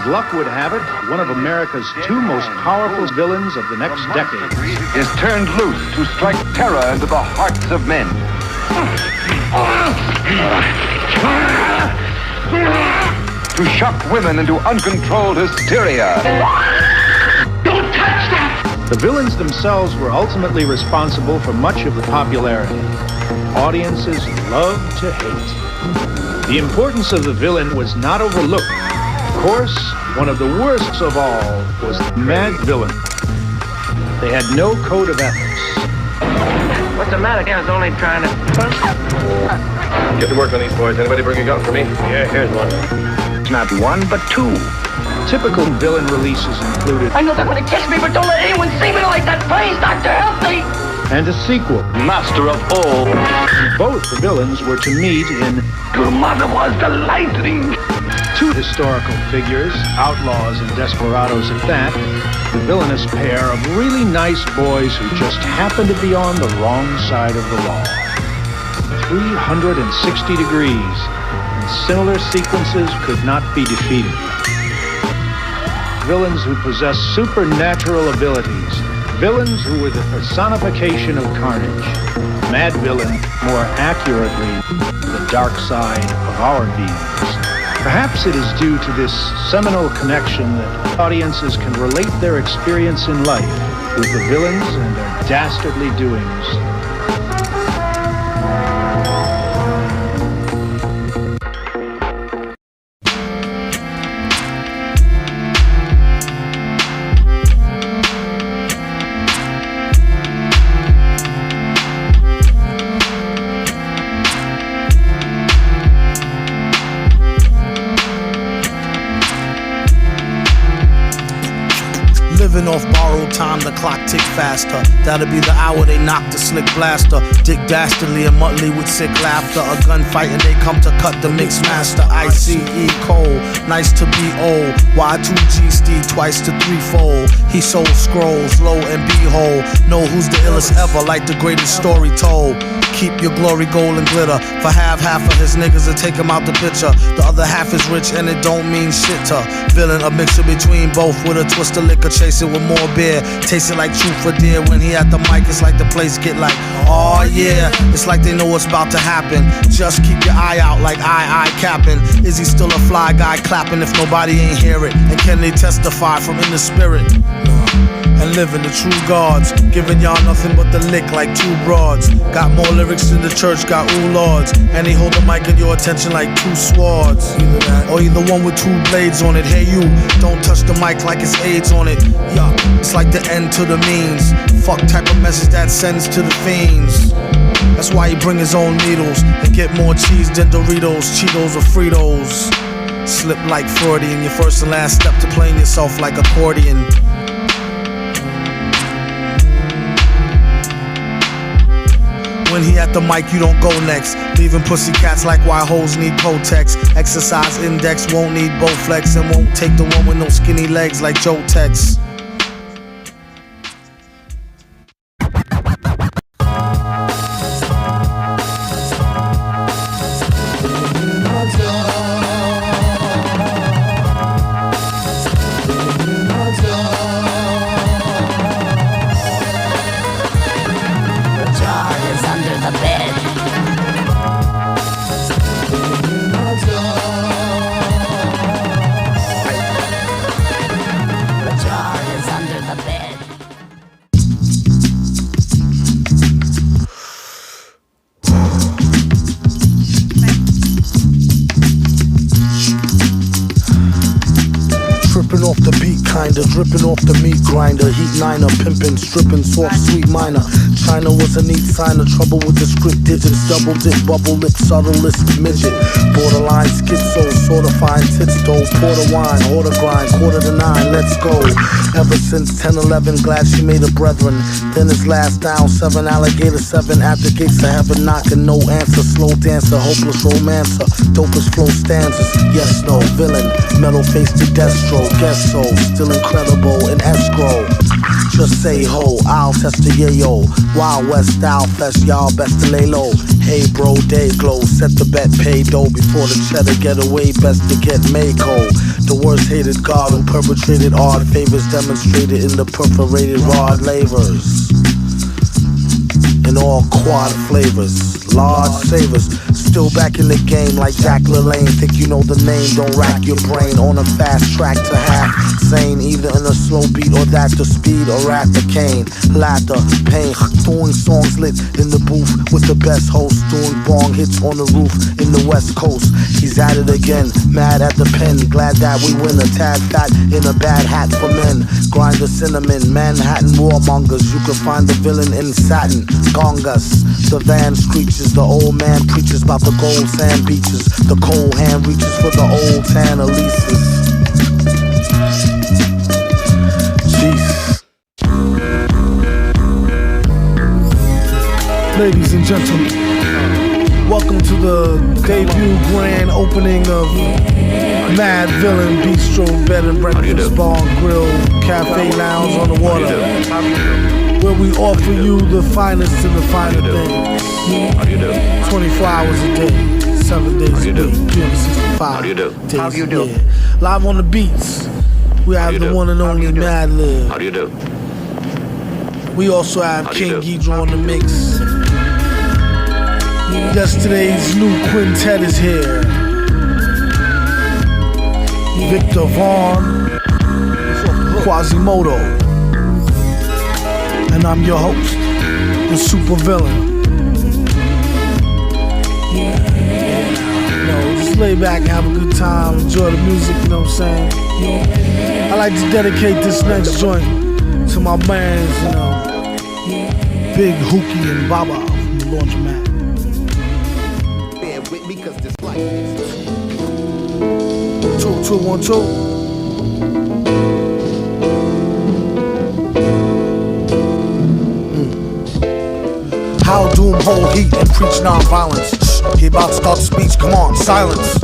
luck would have it, one of America's two most powerful villains of the next decade is turned loose to strike terror into the hearts of men. To shock women into uncontrolled hysteria. Don't touch that! The villains themselves were ultimately responsible for much of the popularity. Audiences love to hate. The importance of the villain was not overlooked. Of course, one of the worst of all was Madvillain. They had no code of ethics. What's the matter? I was only trying to... Get to work on these boys. Anybody bring a gun for me? Yeah, here's one. It's not one, but two. Typical villain releases included... I know they're going to kiss me, but don't let anyone see me like that. Please, Doctor, help me! And a sequel. Master of all. Both the villains were to meet in... Your mother was the lightning. Two historical figures, outlaws and desperados at that, the villainous pair of really nice boys who just happened to be on the wrong side of the law. 360 degrees, and similar sequences could not be defeated. Villains who possess supernatural abilities, villains who were the personification of carnage. Madvillain, more accurately, the dark side of our beings. Perhaps it is due to this seminal connection that audiences can relate their experience in life with the villains and their dastardly doings. Living off borrowed time, the clock tick faster. That'll be the hour they knock the slick blaster. Dick Dastardly and Muttley with sick laughter. A gunfight and they come to cut the mix master. ICE Cole, nice to be old. Y2G Steve twice to threefold. He sold scrolls, lo and behold. Know who's the illest ever, like the greatest story told. Keep your glory gold and glitter. For half of his niggas to take him out the picture. The other half is rich and it don't mean shit to villain. A mixture between both with a twist of liquor. Chase it with more beer. Taste it like truth for dear. When he at the mic, it's like the place get like, oh yeah. It's like they know what's about to happen. Just keep your eye out like I capping. Is he still a fly guy clapping if nobody ain't hear it? And can they testify from in the spirit? And living the true gods, giving y'all nothing but the lick like two broads. Got more lyrics than the church got ooh lords. And they hold the mic in your attention like two swords. Either that, or either one with two blades on it. Hey you, don't touch the mic like it's AIDS on it. Yuck, it's like the end to the means. Fuck type of message that sends to the fiends. That's why he bring his own needles and get more cheese than Doritos, Cheetos or Fritos. Slip like Freudian, your first and last step to playing yourself like accordion. When he at the mic, you don't go next. Leaving pussy cats like why hoes need Protex. Exercise index won't need Bowflex and won't take the one with no skinny legs like Joe Tex. Dripping off the meat grinder, heat niner, pimpin', strippin', soft, sweet minor. China was a neat sign of trouble with the script digits, double dip, bubble lip, subtlest midget. Borderline schizo, sorta fine, tits though, porter wine, order grind, 8:45, let's go. Ever since 10-11, glad she made a brethren. Then his last down, 7 alligator, 7 at the gates of heaven, knocking, no answer, slow dancer, hopeless romancer, dopest flow stanzas, yes, no, villain, metal face to Destro, guess so, still incredible in escrow. Just say ho, I'll test the yayo. Wild West style fest, y'all best to lay low. Hey bro, day glow, set the bet, pay dough. Before the cheddar get away, best to get Mako. The worst hated god who perpetrated odd favors demonstrated in the perforated rod lavers. In all quad flavors, large savers. Still back in the game like Jack LaLanne. Think you know the name, don't rack your brain. On a fast track to half sane, either in a slow beat or that the speed or at the cane. Laughter, pain, doing songs lit in the booth with the best host. Doing bong hits on the roof in the West Coast. He's at it again, mad at the pen. Glad that we win a tad fat in a bad hat for men. Grind the cinnamon, Manhattan warmongers. You can find the villain in satin. Gongas, the van screeches. The old man preaches about the gold sand beaches. The cold hand reaches for the old tan Elises. Jeez. Ladies and gentlemen, welcome to the debut grand opening of Madvillain Bistro Bed and Breakfast Bar and Grill Cafe Lounge on the water, where we offer you the finest of the finer things. 24 hours a day, 7 days a week, 365 days. How do you do? Yeah. Live on the beats, we have the one and only Madlib. How do you do? We also have King Ghidra on the mix. Yesterday's new quintet is here. Victor Vaughn, Quasimodo, and I'm your host, the super villain. Just lay back and have a good time, enjoy the music, you know what I'm saying? I like to dedicate this next joint to my bands, you know, Big Hookie and Baba from the Laundromat. Bear with me 'cause this life is 2-2-1-2. How Doom hold heat and preach non-violence. He about to start the speech, come on, silence.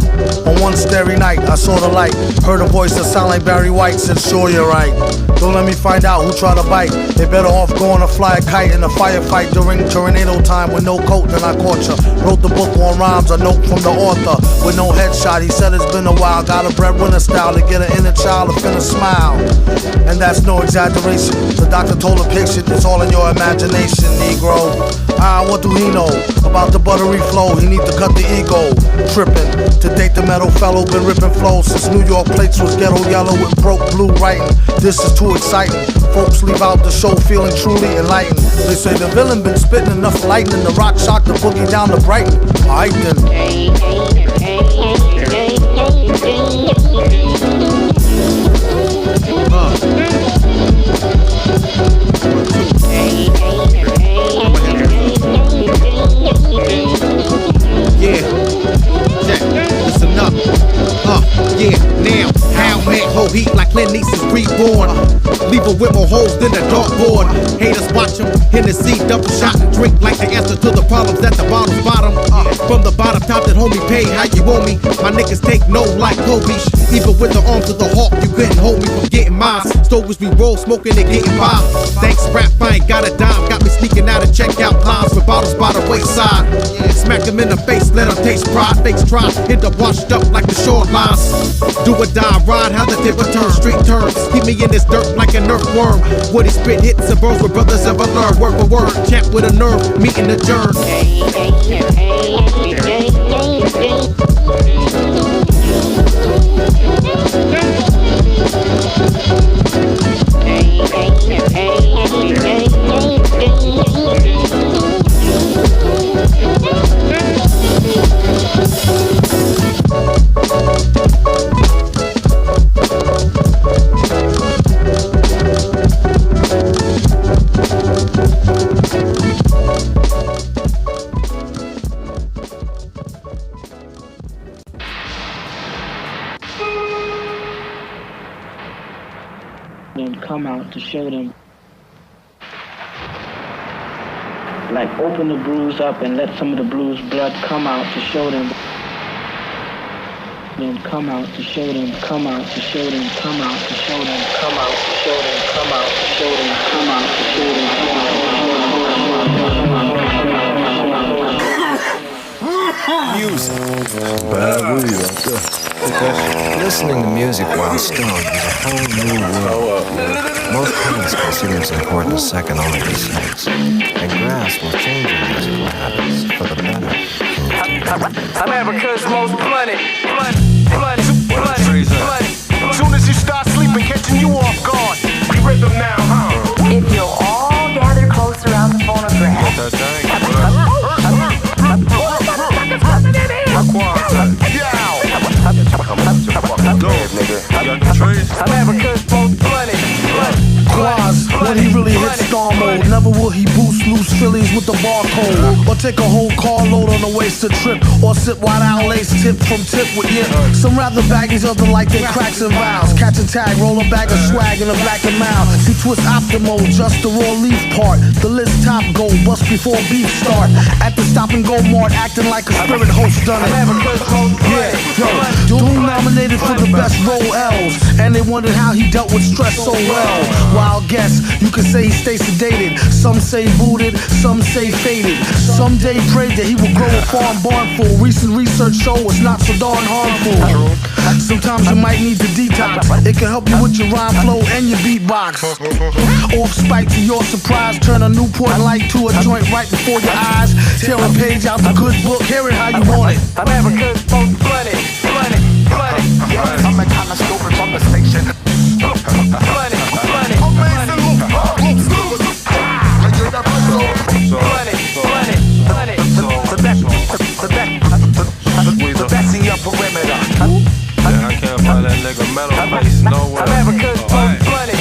On one starry night, I saw the light. Heard a voice that sounded like Barry White. Said, sure you're right. Don't let me find out who tried to bite. They better off going to fly a kite in a firefight during tornado time with no coat, then I caught ya. Wrote the book on rhymes, a note from the author with no headshot. He said it's been a while. Got a breadwinner style to get an inner child to finna smile. And that's no exaggeration. The doctor told the patient it's all in your imagination, Negro. What do he know about the buttery flow? He need to cut the ego. Trippin', to date the metal fellow, been ripping flows since New York plates was ghetto yellow with broke blue writing. This is too exciting. Folks leave out the show feeling truly enlightened. They say the villain been spitting enough lightning. The rock shocked the boogie down to Brighton. Alright then. Yeah, listen up. Yeah, now, how man hold heat like Clint East's reborn. Leave her with more holes than a dartboard. Haters watch him, Hennessy, double shot and drink like the answer to the problems at the bottle's bottom. From the bottom top that homie pay, how you owe me? My niggas take no like Kobe. Even with the arms of the hawk, you couldn't hold me from getting mine. Stoves we roll, smoking and getting by. Thanks rap, I ain't got a dime. Got me sneaking out of checkout lines with bottles by the wayside. Smack them in the face, let them taste pride. Fakes try, end up washed up like the shorelines. Do or die, ride how the tip turn. Street turns, keep me in this dirt like an earthworm. Woody spit hits and bros where brothers ever learn. Word for word, champ with a nerve, meeting adjourn. Then come out to show them. Like open the bruise up and let some of the bruised blood come out to show them. Then come out to show them, come out to show them, come out to show them, come out to show them, come out to show them. show them, come out to show them. Music. Bad weed out there. Listening to music while stoned is a whole new world. Most parents consider it important second only to sex, and grasp will change your musical habits for the better. America's most bloody. Soon as you start sleeping, catching you off guard. We rhythm now, huh? If you'll all gather close around the phonograph. America's most bloody. Quaz, when he really hits star mode, never will he boost loose Phillies with the barcode, or take a whole carload on a wasted trip, or sip white owl lace tip from tip with yip. Some rather baggies, other like they cracks and vials. Catch a tag, roll a bag of swag in a black and mild. He twist optimal, just the raw leaf part. The list top go, bust before beef start. At the stop and go mart, acting like a spirit host done it. Yeah, yo, Doom nominated for the best role L's, and they wondered how he dealt with stress so well. Wild guess, you could say he stay sedated. Some say booted, some say faded. Someday prayed that he would grow a farm barn full. Recent research show it's not so darn harmful. Sometimes you might need to detox. It can help you with your rhyme flow and your beatbox. Off spike to your surprise, turn a Newport light to a joint right before your eyes. Tear a page out the good book, hear it how you want it. America's most bloody. I'm a kind of stupid from the station. Bloody. The best in your perimeter. I can't find that nigga metal face nowhere. America's most bloody.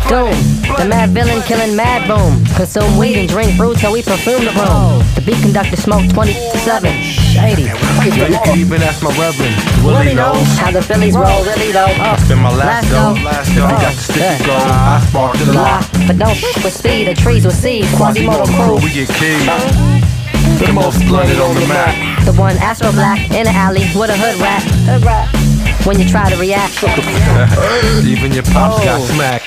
Doom, the Madvillain killing MFDOOM. Consume weed and drink brew till we perfume the room. The beat conductor smoke 27. Shady. You can even ask my reverend. Willie knows how the Phillies roll, really though. Spin my last dough. You got the sticky gold. I sparked the lot. But don't with speed, the trees with seeds. Quasimodo crew. We get keys. The most blooded on the map. The one Astro Black in the alley with a hood rat. When you try to react. Even your pops got smacked.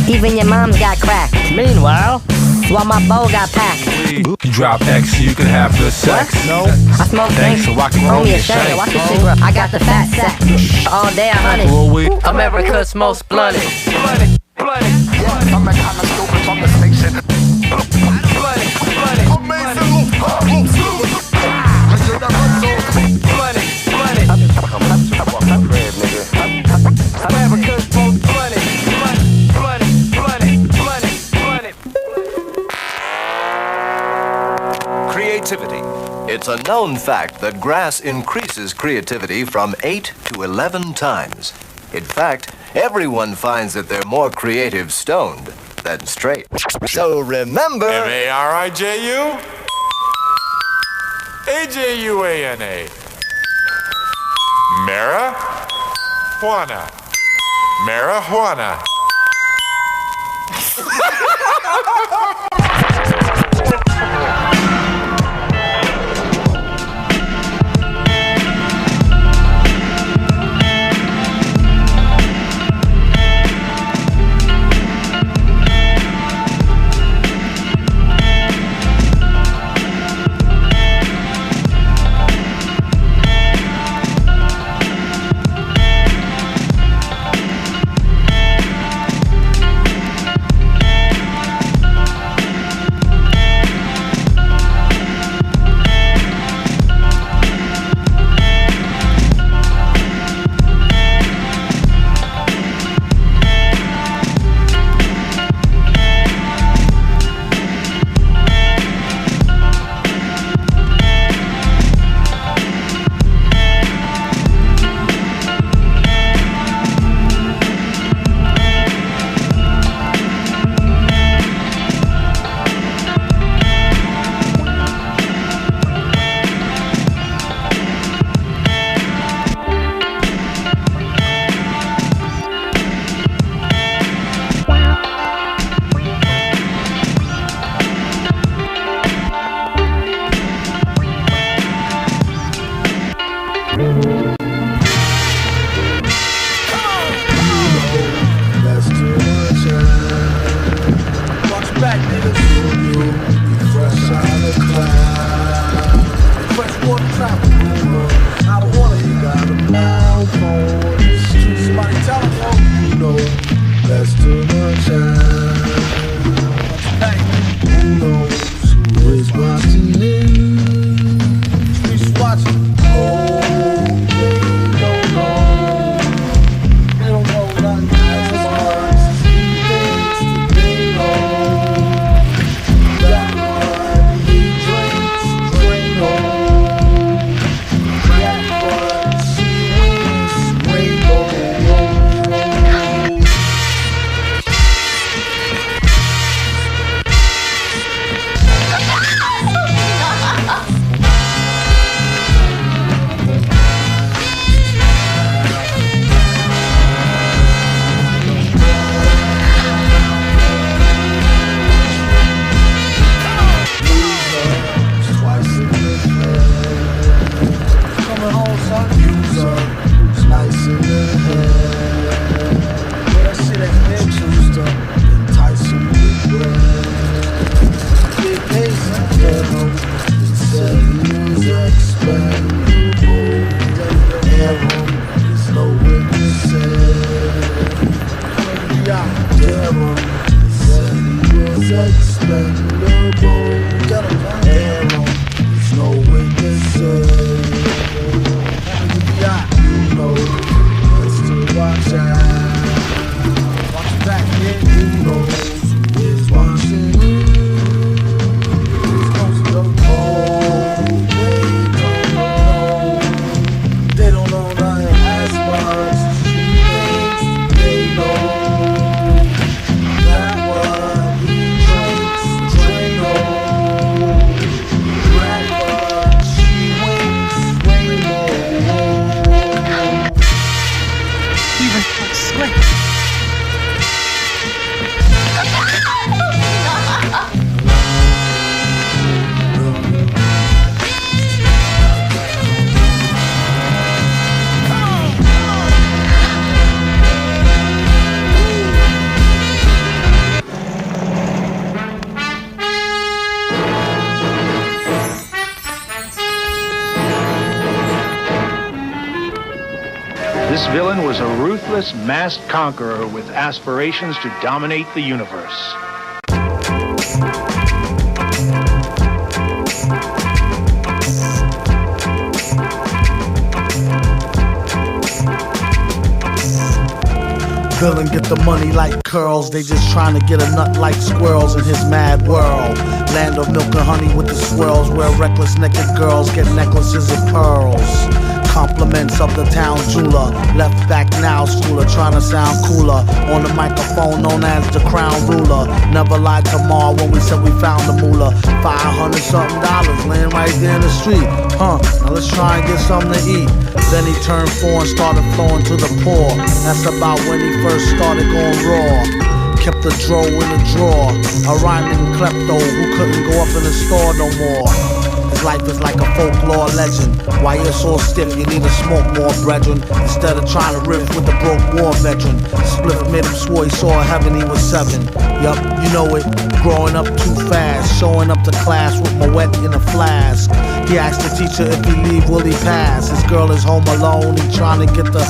Even your mom's got cracked. Meanwhile, while my bow got packed. You drop X so you can have good sex. No, I smoke Thanks, drinks. so I can Throw roll me your a shame. shank. Watch this shit, bro. I got the fat sack. All day I hunt it. America's most bloody. I'm a kind of stupid from the station. America's most bloody. Creativity. It's a known fact that grass increases creativity from 8 to 11 times. In fact, everyone finds that they're more creative stoned than straight. So remember... M-A-R-I-J-U? A-J-U-A-N-A. Marijuana. Marijuana. That's too much time. Who knows who is watching it? Who's watching? Oh, they don't know. They don't know nothing as much as he thinks they know. That what he drinks, drink on. That what she wins, rainbow. This villain was a ruthless, masked conqueror with aspirations to dominate the universe. Villain get the money like curls. They just trying to get a nut like squirrels in his mad world. Land of milk and honey with the swirls, where reckless naked girls get necklaces of pearls. Compliments of the town jeweler, left back now schooler, trying to sound cooler. On the microphone known as the crown ruler. Never lied to Ma when we said we found the moolah. $500-something laying right there in the street. Now let's try and get something to eat. Then he turned 4 and started flowing to the poor. That's about when he first started going raw. Kept the dro in the drawer. A rhyming klepto who couldn't go up in the store no more. His life is like a folklore legend. Why you're so stiff, you need to smoke more, brethren. Instead of trying to riff with the broke war veteran. Spliff made him swore he saw heaven, he was 7. Yup, you know it, growing up too fast. Showing up to class with my wet in a flask. He asked the teacher if he leave, will he pass? His girl is home alone, he trying to get the...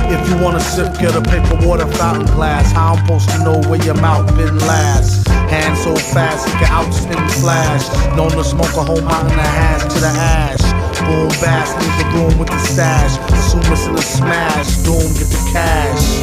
If you wanna sip, get a paper water fountain glass. How I'm supposed to know where your mouth been last? Hand so fast he can outspin Flash. Known to smoke a whole mountain of hash to the ash. Boom bass, leave the room with the stash. Assume it's in a smash. Doom, get the cash.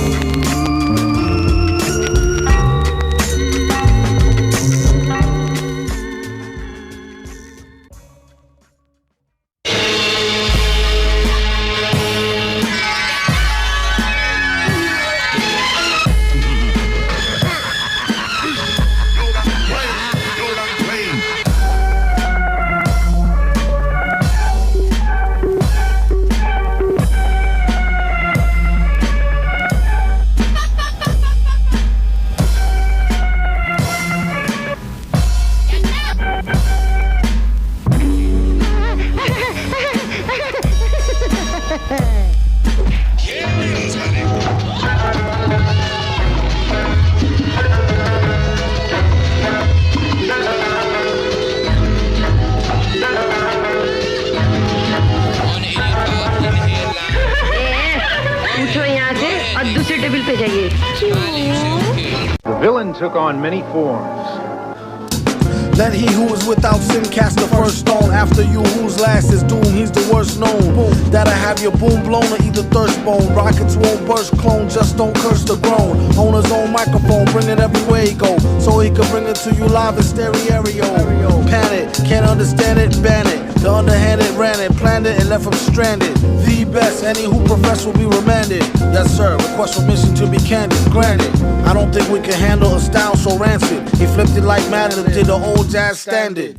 villain took on many forms. Let he who is without sin cast the first stone. After you whose last is doom, he's the worst known. That'll have your boom blown or either thirst bone. Rockets won't burst, clone, just don't curse the grown. Own his own microphone, bring it everywhere he go, so he can bring it to you live in stereo. Panic, can't understand it, ban it. The underhanded ran it, planned it, and left him stranded. The best, any who profess will be remanded. Yes sir, request permission to be candid, granted. I don't think we can handle a style so rancid. He flipped it like Madlib did the old jazz standard.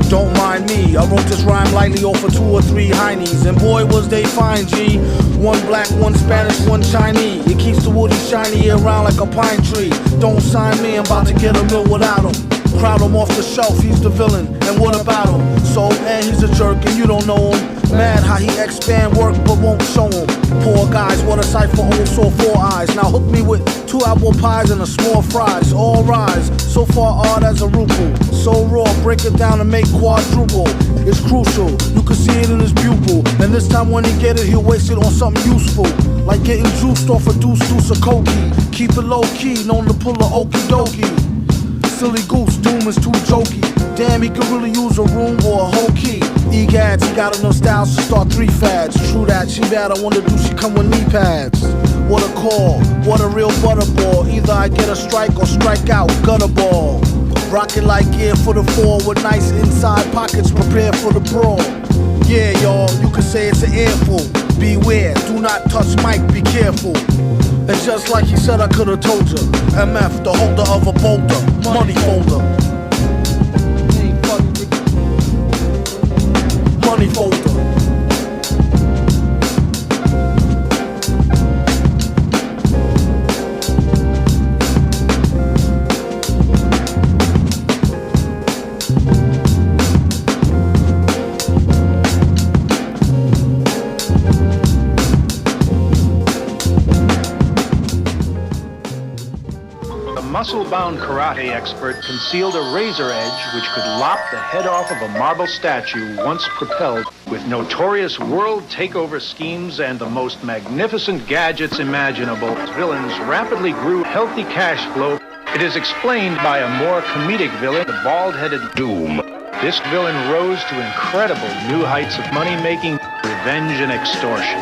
Don't mind me, I wrote this rhyme lightly over 2 or 3 heinies, and boy was they fine, G. One black, one Spanish, one Chinese. It keeps the woody shiny year round like a pine tree. Don't sign me, I'm about to get a mill without him. Crowd him off the shelf, he's the villain, and what about him? So, and he's a jerk and you don't know him. Mad how he expand work but won't show him. Poor guys, what a sight for old sore 4 eyes. Now hook me with 2 apple pies and a small fries. All rise, so far odd as a ruple. So raw, break it down and make quadruple. It's crucial, you can see it in his pupil. And this time when he get it, he'll waste it on something useful. Like getting juiced off a deuce of cokie. Keep it low key, known to pull a okie dokie. Silly goose, Doom is too jokey. Damn, he could really use a room or a whole key. Egads, he got enough styles to start 3 fads. True that, she bad, I wonder do she come with knee pads? What a call, what a real butterball. Either I get a strike or strike out, gutter ball. Rocket like gear for the 4 with nice inside pockets prepared for the brawl. Yeah, y'all, you could say it's an earful. Beware, do not touch mic, be careful. And just like he said, I could've told you. MF, the holder of a boulder, money folder. Money folder. Muscle-bound karate expert concealed a razor edge which could lop the head off of a marble statue once propelled with notorious world takeover schemes and the most magnificent gadgets imaginable. Villains rapidly grew healthy cash flow. It is explained by a more comedic villain, the bald-headed Doom. This villain rose to incredible new heights of money-making, revenge, and extortion.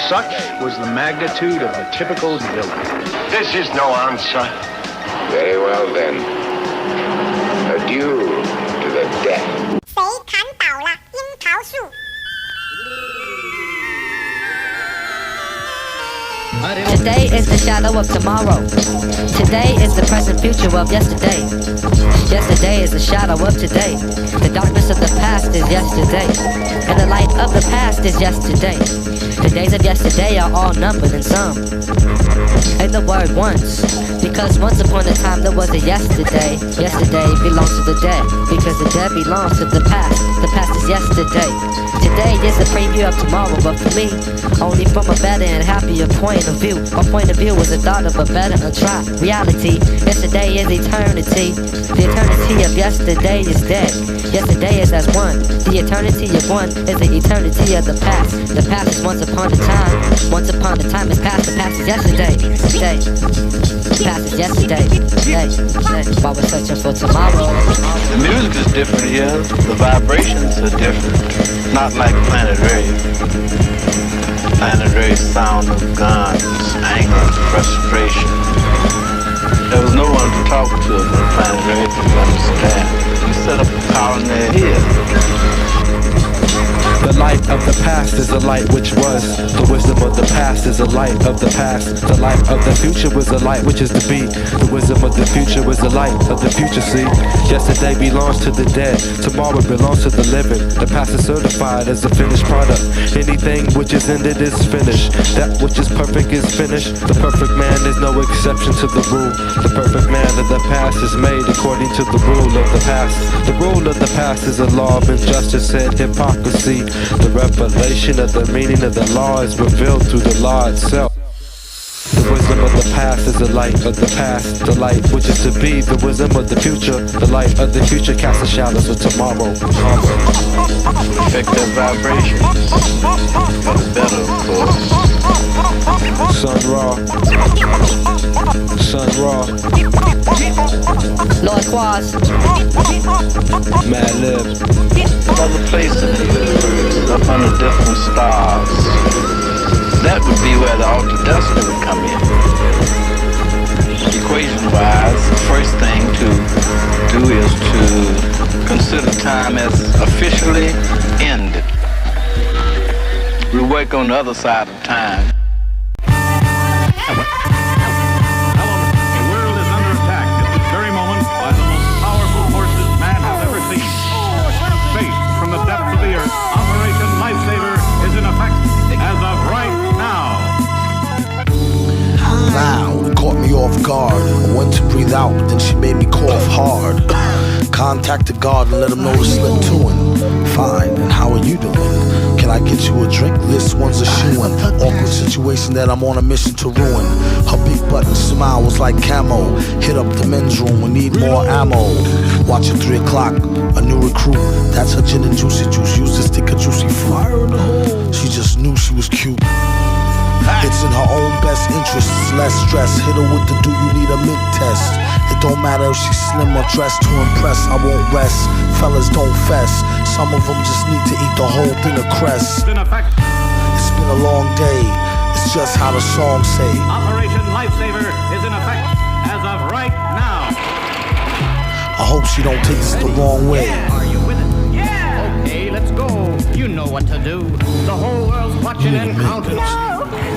Such was the magnitude of the typical villain. This is no answer. Very well then. Adieu to the death. Today is the shadow of tomorrow. Today is the present future of yesterday. Yesterday is the shadow of today. The darkness of the past is yesterday, and the light of the past is yesterday. The days of yesterday are all numbered in some. And the word once, because once upon a time there was a yesterday. Yesterday belongs to the dead, because the dead belongs to the past. The past is yesterday. Today is a preview of tomorrow, but for me, only from a better and happier point of view. My point of view is the thought of a better and try reality. Yesterday is eternity. The eternity of yesterday is dead. Yesterday is as one. The eternity of one is the eternity of the past. The past is once upon a time. Once upon a time is past. The past is yesterday. Day. The past is yesterday. Day. While we're searching for tomorrow. The music is different here. The vibrations are different. Not like Planet Rave. Planet Rave sound of guns, anger, frustration. There was no one to talk to but Planet Rave to understand. We set up a colony here. The light of the past is a light which was. The wisdom of the past is a light of the past. The light of the future was a light which is to be. The wisdom of the future was the light of the future, see. Yesterday belongs to the dead. Tomorrow belongs to the living. The past is certified as a finished product. Anything which is ended is finished. That which is perfect is finished. The perfect man is no exception to the rule. The perfect man of the past is made according to the rule of the past. The rule of the past is a law of injustice and hypocrisy. The revelation of the meaning of the law is revealed through the law itself. The wisdom of the past past is the light of the past, the light which is to be, the wisdom of the future, the light of the future casts the shadows of tomorrow. Affect their vibrations for the better, of course. Sun Ra, Sun Ra, Likewise, Madlib. Other places in the universe, up under different stars. That would be where the altered destiny would come in. Equation-wise, the first thing to do is to consider time as officially ended. We work on the other side of time. Operation Lifesaver is in effect as of right now. Loud, it caught me off guard. I went to breathe out, but then she made me cough hard. Contacted God and let him know to slip to him. Fine, and how are you doing? Can I get you a drink? This one's a shoe-in. Awkward situation that I'm on a mission to ruin. Her big button smile was like camo. Hit up the men's room, we need more ammo. Watch at 3 o'clock, a new recruit. That's her gin and juicy juice. Used to stick a juicy fruit. She just knew she was cute. It's in her own best interests, less stress. Hit her with the do you need a mid test. It don't matter if she's slim or dressed to impress. I won't rest, fellas don't fess. Some of them just need to eat the whole thing of cress. It's been a long day, it's just how the song say. Operation Lifesaver is in effect as of right now. I hope she don't take this the wrong way. Are you with it? Yeah! Okay, let's go. You know what to do. The whole world's watching and counting.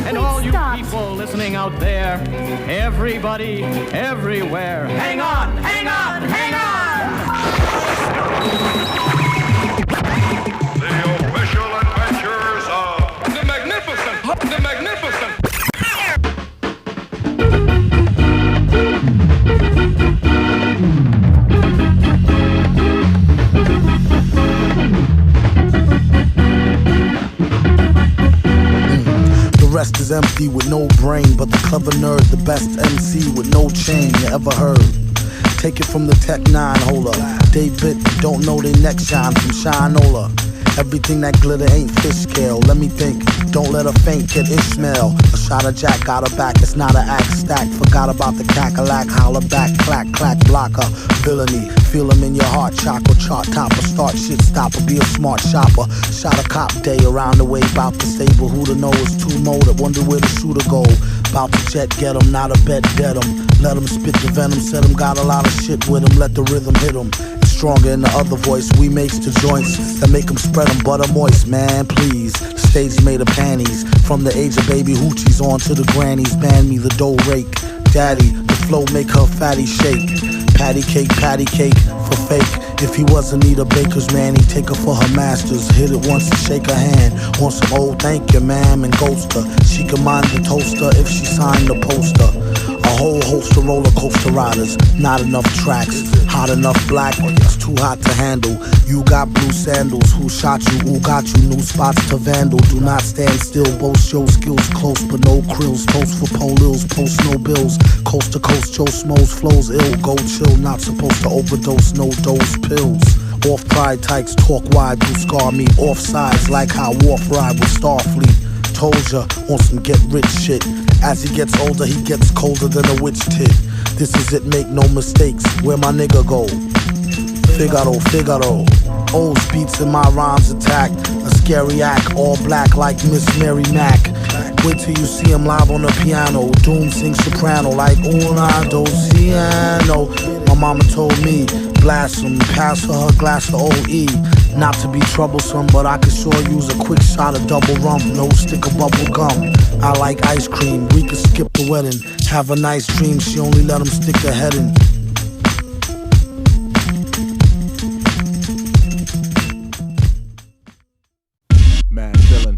And all you people listening out there, everybody, everywhere, hang on, hang on, hang on! The official adventures of the Magnificent, the Magnificent. The rest is empty with no brain, but the clever nerd, the best MC with no chain you ever heard. Take it from the Tech 9 holder. They bit, don't know they neck shine from Shinola. Everything that glitter ain't fish scale. Let me think, don't let her faint, get Ishmael. A shot of Jack got her back, it's not an act stack. Forgot about the cackalack, holler back, clack, clack, blocker. Villainy, feel him in your heart, chakra, chart topper. Start shit stopper, be a smart shopper. Shot a cop day around the way, bout the stable. Who to know is too molded, wonder where the shooter go. Bout to jet, get him, not a bet, dead him. Let him spit the venom, said him, got a lot of shit with him. Let the rhythm hit him. Stronger in the other voice, we makes the joints that make them spread them butter moist, man, please. Stage made of panties, from the age of baby hoochies on to the grannies. Ban me the dough rake, daddy, the flow make her fatty shake. Patty cake for fake. If he wasn't need a baker's man, he'd take her for her masters. Hit it once and shake her hand. On some old thank you, ma'am, and ghost her. She can mind the toaster if she signed the poster. A whole host of roller coaster riders, not enough tracks. Hot enough black, it's too hot to handle. You got blue sandals, who shot you, who got you? New spots to vandal, do not stand still. Boast your skills close, but no krills. Toast for polils, post no bills. Coast to coast, Joe Smoes flows ill. Go chill, not supposed to overdose, no dose pills. Off pride tykes, talk wide, do scar me. Off sides, like how Wharf ride with Starfleet. Told ya, on some get rich shit. As he gets older, he gets colder than a witch tit. This is it, make no mistakes. Where my nigga go? Figaro. O's beats in my rhymes attack. A scary act, all black like Miss Mary Mack. Wait till you see him live on the piano. Doom sings soprano like una, dos, ciano. My mama told me, blast him, pass her glass of OE. Not to be troublesome, but I could sure use a quick shot of double rum. No stick of bubble gum. I like ice cream, we could skip the wedding. Have a nice dream, she only let him stick her head in. Madvillain.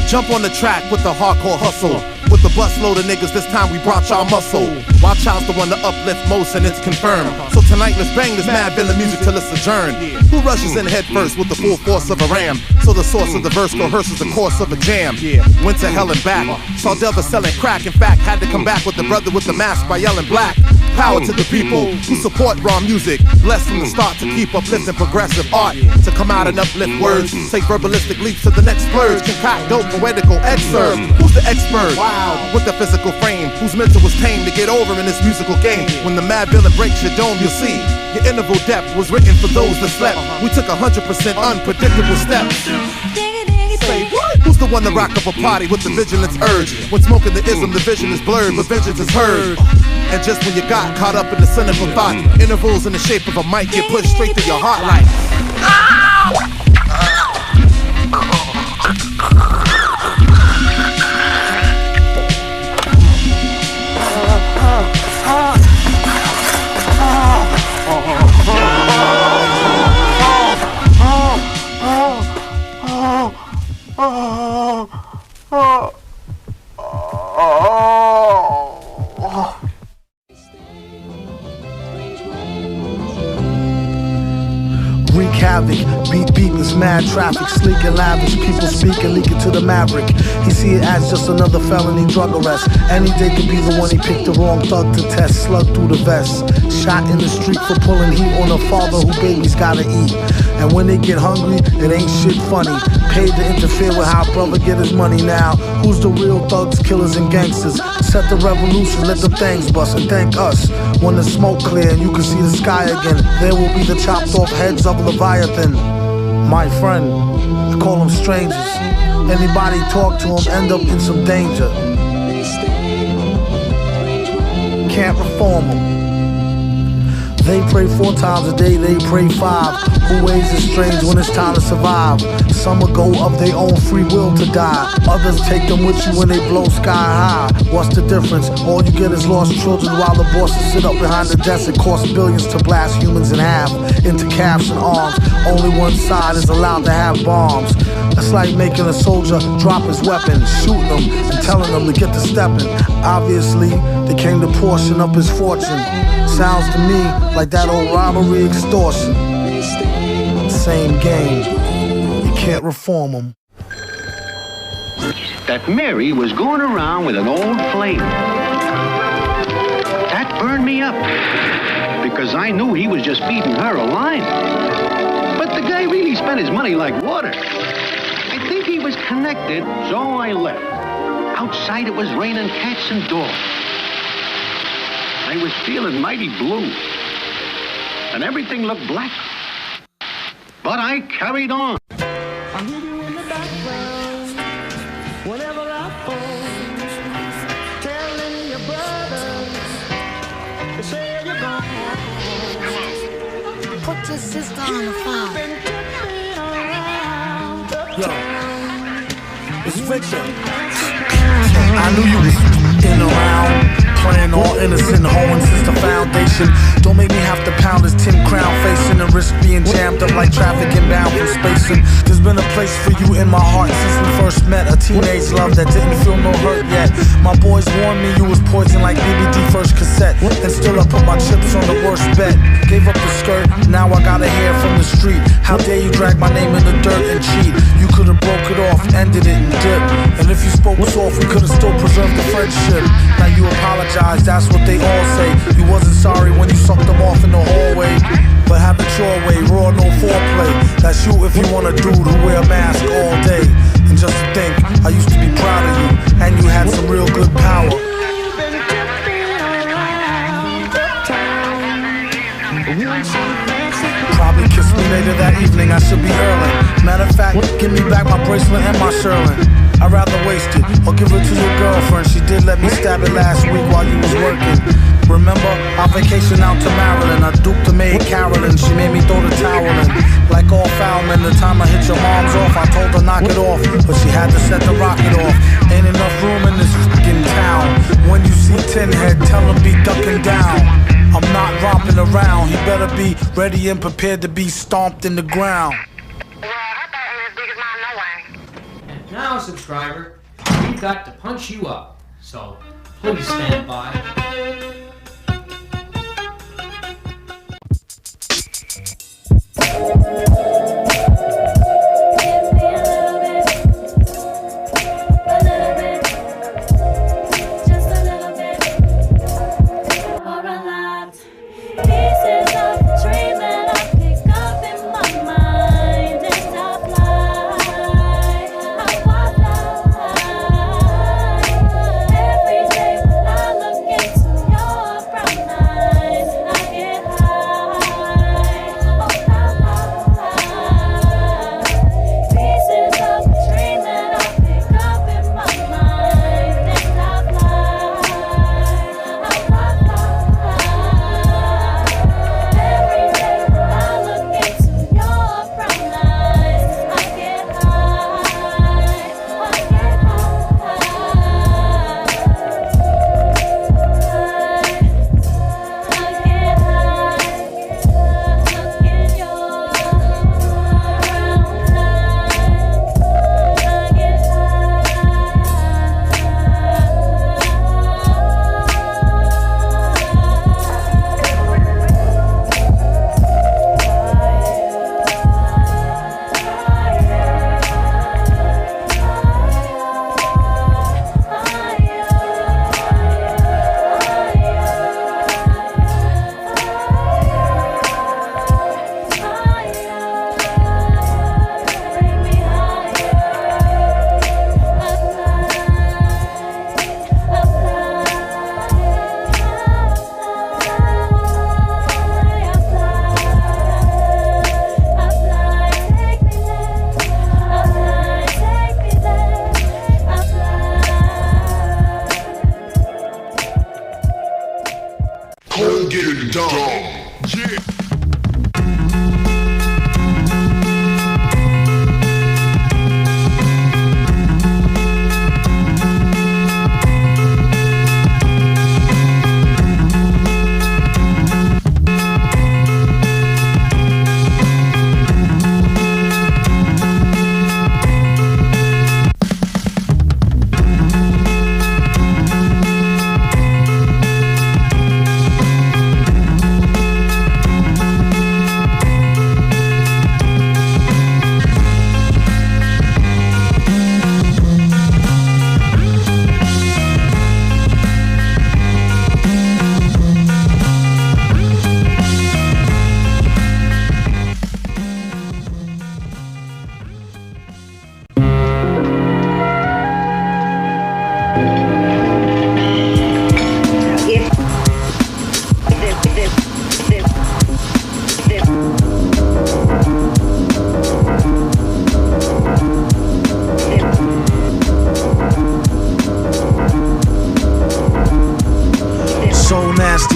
Jump on the track with the hardcore hustle. with the busload of niggas, this time we brought y'all muscle. Wild Child's the one to uplift most, and it's confirmed. So tonight, let's bang this Madvillain music till it's adjourned. Who rushes in head first with the full force of a ram? So the source of the verse coerces the course of a jam. Went to hell and back, saw Delva selling crack. In fact, had to come back with the brother with the mask by yelling black. Power to the people who support raw music. Blessed from the start to keep uplifting progressive art. To come out and uplift words, take verbalistic leaps to the next splurge. Concoct dope poetical excerpts. Who's the expert? Wow. With the physical frame, whose mental was tame to get over in this musical game. When the Madvillain breaks your dome, you'll see your interval depth was written for those that slept. We took 100% unpredictable steps. Say what? Who's the one to rock up a party with the vigilance urge? When smoking the ism, the vision is blurred, but vengeance is heard. And just when you got caught up in the cynical thought, intervals in the shape of a mic get pushed straight to your heart like wreak havoc, beat mad traffic, sleek and lavish, people speaking, leaking to the maverick. He see it as just another felony drug arrest. Any day could be the one he picked the wrong thug to test. Slug through the vest, shot in the street for pulling heat on a father who babies gotta eat. And when they get hungry, it ain't shit funny. Paid to interfere with how brother get his money now. Who's the real thugs, killers, and gangsters? Set the revolution, let them things bust, and thank us. When the smoke clear and you can see the sky again, there will be the chopped off heads of Leviathan. My friend, I call them strangers. Anybody talk to them end up in some danger. Can't reform them. They pray 4 times a day, they pray 5. Who ways is strange when it's time to survive? Some will go of their own free will to die. Others take them with you when they blow sky high. What's the difference? All you get is lost children while the bosses sit up behind the desk. It costs billions to blast humans in half into calves and arms. Only one side is allowed to have bombs. That's like making a soldier drop his weapon, shooting them and telling them to get to stepping. Obviously, they came to portion up his fortune. Sounds to me like that old robbery extortion. Same game. You can't reform them. That Mary was going around with an old flame. That burned me up because I knew he was just feeding her a line. But the guy really spent his money like water. I think he was connected, so I left. Outside it was raining cats and dogs. I was feeling mighty blue, and everything looked black. But I carried on. I hear you in the background whenever I phone, telling your brothers to say you're gone. Put your sister on the phone. Yo, it's Victor. I knew you was in around. Playing all innocent, hoeing since the foundation. Don't make me have to pound this tin crown facing and risk being jammed up like traffic inbound from spacing. There's been a place for you in my heart since we first met. A teenage love that didn't feel no hurt yet. My boys warned me you was poison like BBD first cassette. And still I put my chips on the worst bet. Gave up the skirt, now I got a hair from the street. How dare you drag my name in the dirt and cheat? You could've broke it off, ended it and dipped. And if you spoke soft, we could've still preserved the friendship. Now you apologize. That's what they all say. You wasn't sorry when you sucked them off in the hallway. But have it your way, raw, no foreplay. That's you if you want a dude who wear a mask all day. And just to think, I used to be proud of you, and you had some real good power. Probably kiss me later that evening, I should be early. Matter of fact, give me back my bracelet and my Sherlin. I'd rather waste it, or give it to your girlfriend. She did let me stab it last week while you was working. Remember, our vacation out to Maryland. I duped the maid Carolyn, she made me throw the towel in. Like all foul men, the time I hit your mom's off, I told her knock it off, but she had to set the rocket off. Ain't enough room in this fucking town. When you see Tin Head, tell him be ducking down. I'm not romping around, he better be ready and prepared to be stomped in the ground. Now, subscriber, we've got to punch you up. So please stand by.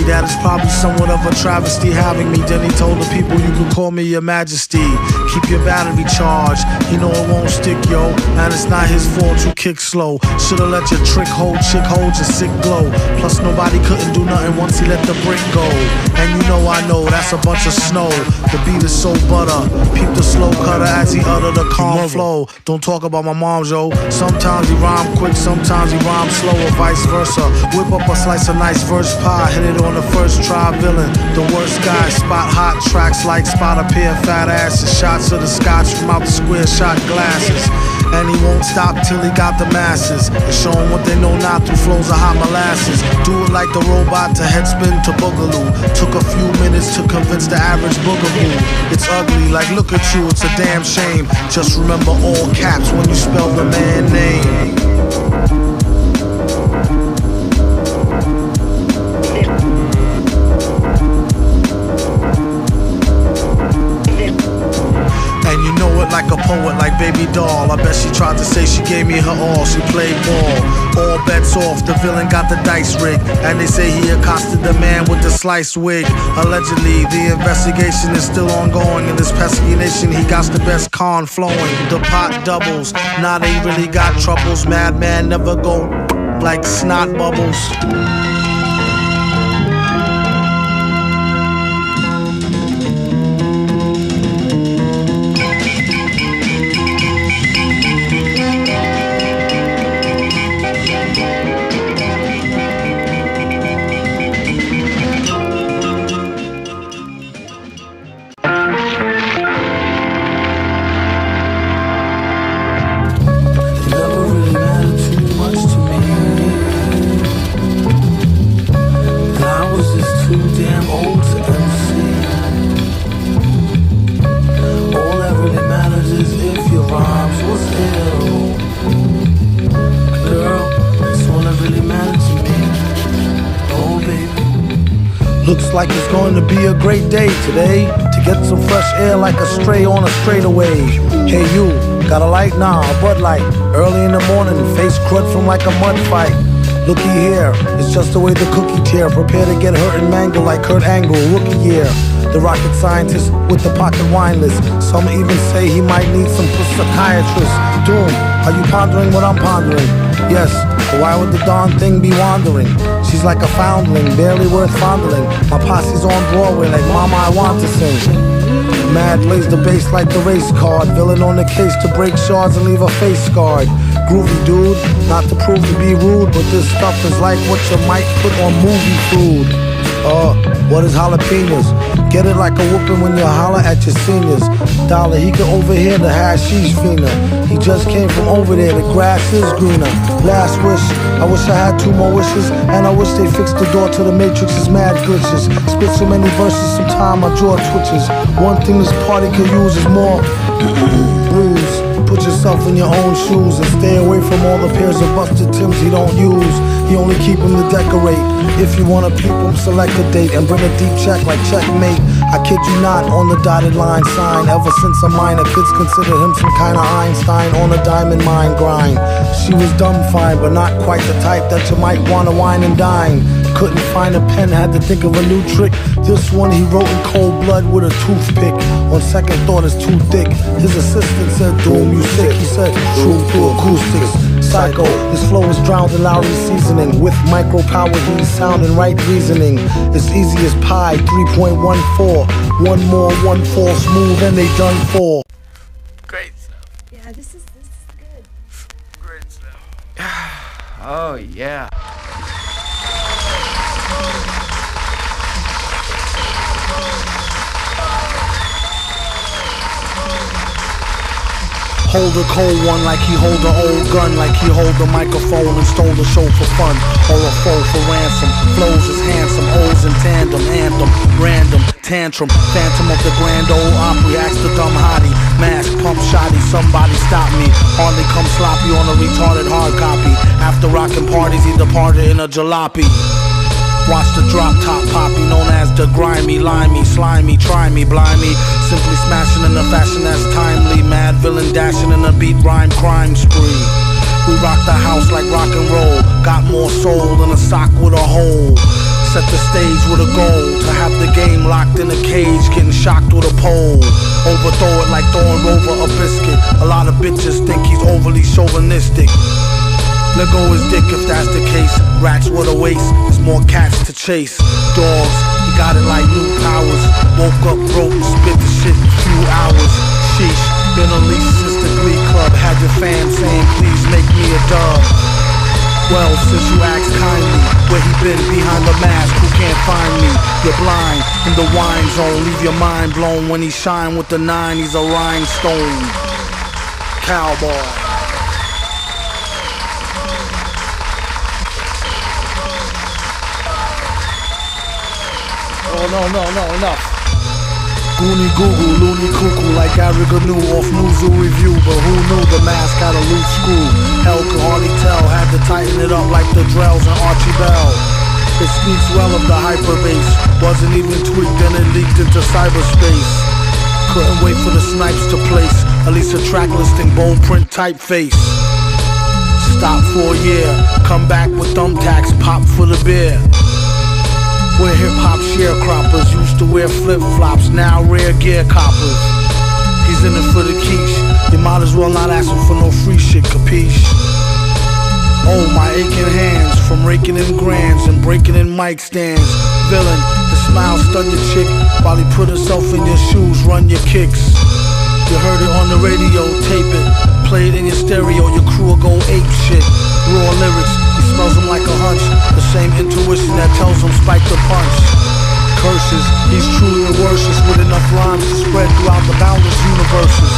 That is probably somewhat of a travesty having me. Then he told the people you can call me your majesty. Keep your battery charged, he know it won't stick, yo. And it's not his fault you kick slow. Shoulda let your trick hold, chick hold your sick glow. Plus nobody couldn't do nothing once he let the brick go. And you know I know that's a bunch of snow. The beat is so butter, peep the slow cutter as he utter the calm flow. Don't talk about my mom, yo. Sometimes he rhyme quick, sometimes he rhyme slow, or vice versa. Whip up a slice of nice verse pie, hit it on the first try. Villain, the worst guy. Spot hot tracks like spot a pair of fat asses. Shots of the scotch from out the square shot glasses. And he won't stop till he got the masses and show them what they know now through flows of hot molasses. Do it like the robot to headspin to boogaloo. Took a few minutes to convince the average boogaboo. It's ugly, like look at you, it's a damn shame. Just remember all caps when you spell the man name. And you know it like a poet, like baby doll. I bet she tried to say she gave me her all. She played ball, all bets off. The villain got the dice rigged, and they say he accosted the man with the sliced wig. Allegedly, the investigation is still ongoing. In this pesky nation, he got the best con flowing. The pot doubles, now they really got troubles. Madman never go like snot bubbles. Looks like it's going to be a great day today, to get some fresh air like a stray on a straightaway. Hey you, got a light? Nah, a Bud Light. Early in the morning, face crud from like a mud fight. Looky here, it's just the way the cookie tear. Prepare to get hurt and mangled like Kurt Angle, rookie year. The rocket scientist with the pocket wine list. Some even say he might need some psychiatrist. Doom, are you pondering what I'm pondering? Yes, but why would the darn thing be wandering? She's like a foundling, barely worth fondling. My posse's on Broadway like Mama, I want to sing. Mad plays the bass like the race card. Villain on the case to break shards and leave a face scarred. Groovy dude, not to prove to be rude, but this stuff is like what you might put on movie food. What is jalapenos? Get it like a whooping when you holler at your seniors. Dollar, he can overhear the hashish fiender. He just came from over there, the grass is greener. Last wish, I wish I had 2 more wishes. And I wish they fixed the door to the Matrix's mad glitches. Spit so many verses, sometime my jaw twitches. One thing this party could use is more blues. Put yourself in your own shoes and stay away from all the pairs of busted Timbs he don't use. He only keep them to decorate. If you wanna peep him, select a date and bring a deep check like checkmate. I kid you not, on the dotted line sign. Ever since a minor, kids consider him some kind of Einstein on a diamond mine grind. She was dumb fine, but not quite the type that you might wanna wine and dine. Couldn't find a pen, had to think of a new trick. This one he wrote in cold blood with a toothpick. On second thought, it's too thick. His assistant said, Doom, you sick. He said, true through acoustics. Psycho, his flow is drowned in Lowry's seasoning. With micro power, he's sound and right reasoning. It's easy as pie, 3.14. One more, one fall smooth, and they done for. Great stuff. Yeah, this is good. Great stuff. Oh, yeah. Hold a cold one like he hold an old gun, like he hold a microphone and stole the show for fun, or a foe for ransom. Flows is handsome, O's in tandem, anthem, random, tantrum, phantom of the Grand Ole Opry. Ask the dumb hottie, mask, pump shotty, somebody stop me. Hardly come sloppy on a retarded hard copy. After rockin' parties, he departed in a jalopy. Watch the drop top poppy, known as the grimy, limey, slimy, try me, blimey. Simply smashing in a fashion that's timely. Mad villain dashing in a beat rhyme crime spree. We rock the house like rock and roll. Got more soul than a sock with a hole. Set the stage with a goal to have the game locked in a cage, getting shocked with a pole. Overthrow it like throwing Rover a biscuit. A lot of bitches think he's overly chauvinistic. Let go his dick if that's the case. Rats with a waist, there's more cats to chase. Dogs, he got it like new powers. Woke up broke, spit the shit in a few hours. Sheesh, been unleashed since the Glee Club. Had your fam saying please make me a dub. Well, since you asked kindly, where he been behind the mask, who can't find me? You're blind, in the wine zone, leave your mind blown. When he shine with the 9, he's a rhinestone cowboy. Oh, no, enough. Goonie goo goo, loony cuckoo, like Gary Gnu off Newzoo Review. But who knew the mask had a loose screw? Hell could hardly tell, had to tighten it up like the Drells and Archie Bell. It speaks well of the hyperbase, wasn't even tweaked and it leaked into cyberspace. Couldn't wait for the snipes to place, at least a track listing, bold print typeface. Stop for a year, come back with thumbtacks, pop for the beer. We're hip-hop sharecroppers, used to wear flip-flops, now rare gear coppers. He's in it for the quiche, you might as well not ask him for no free shit, capiche? Oh, my aching hands, from raking in grands and breaking in mic stands. Villain, the smile stun your chick, while he put himself in your shoes, run your kicks. You heard it on the radio, tape it, play it in your stereo, your crew will go ape shit. Raw lyrics, he smells them like a hunch, the same intuition that tells him spike the punch. Curses, he's truly a worship with enough rhymes to spread throughout the boundless universes.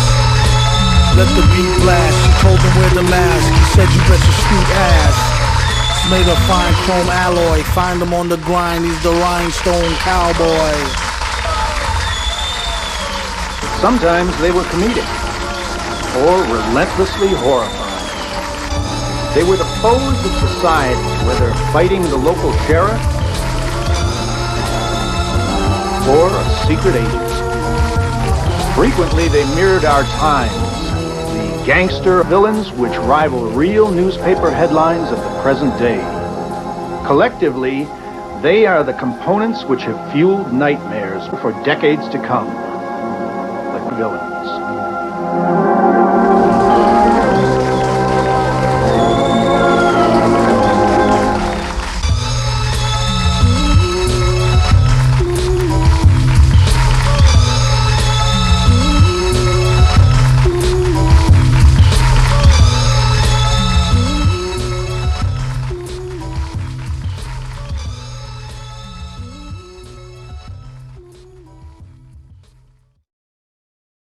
Let the beat blast, she told him wear the mask, he said you bet your sweet ass. It's made of fine chrome alloy, find him on the grind, he's the rhinestone cowboy. Sometimes they were comedic, or relentlessly horrifying. They were the foes of society, whether fighting the local sheriff, or a secret agent. Frequently, they mirrored our times, the gangster villains which rival real newspaper headlines of the present day. Collectively, they are the components which have fueled nightmares for decades to come. The villains.